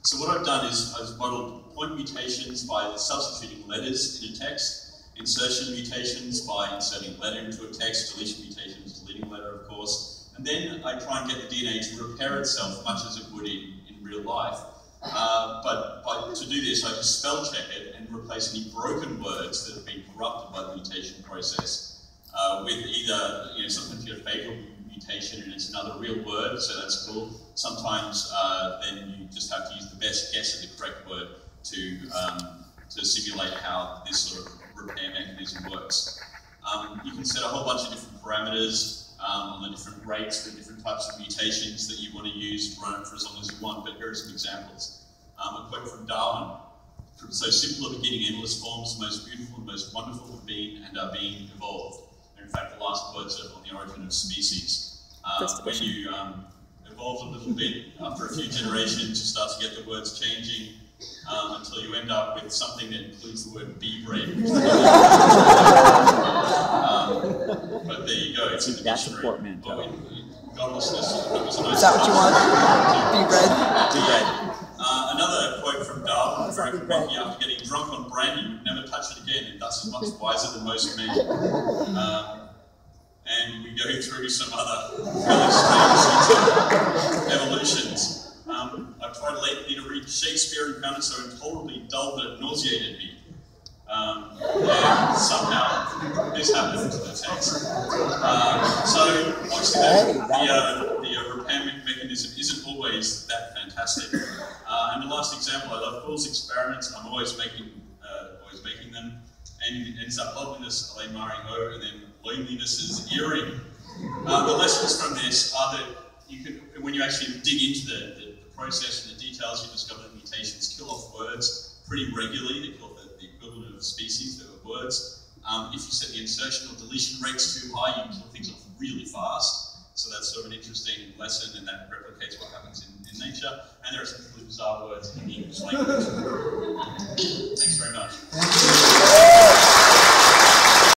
So what I've done is I've modeled point mutations by substituting letters in a text, insertion mutations by inserting a letter into a text, deletion mutations, deleting a letter, of course, and then I try and get the DNA to repair itself much as it would in real life. But to do this, I just spell check it and replace any broken words that have been corrupted by the mutation process with either, sometimes you get a fatal mutation and it's another real word, so that's cool. Sometimes then you just have to use the best guess at the correct word to simulate how this sort of repair mechanism works. You can set a whole bunch of different parameters on the different rates for different types of mutations that you want to use to run it for as long as you want, but here are some examples. A quote from Darwin: "So simple a beginning, endless forms, the most beautiful and most wonderful have been and are being evolved." And in fact, the last words are on the origin of species. When you evolve a little bit, after a few generations, you start to get the words changing until you end up with something that includes the word bee bread. But there you go, it's in the dictionary. Godlessness. Is that what you want? Bee bread? Bee bread. Another quote from Darwin: "Very lucky after getting drunk on brandy, would never touch it again, and thus is much wiser than most men." And we go through some other really strange evolutions. I've tried lately to read Shakespeare and found it so intolerably dull that it nauseated me. And somehow this happened to the text. So obviously the repair mechanism isn't always that fantastic. And the last example, I love Paul's experiments. I'm always making them. And it ends up loveliness, ale maring o, and then loneliness's earring. The lessons from this are that you can, when you actually dig into the process and the details, you discover that mutations kill off words pretty regularly. They kill the equivalent of species that are words. If you set the insertion or deletion rates too high, you kill things off really fast. So that's sort of an interesting lesson, and that replicates what happens in nature. And there are some really bizarre words in the English language. Thanks very much.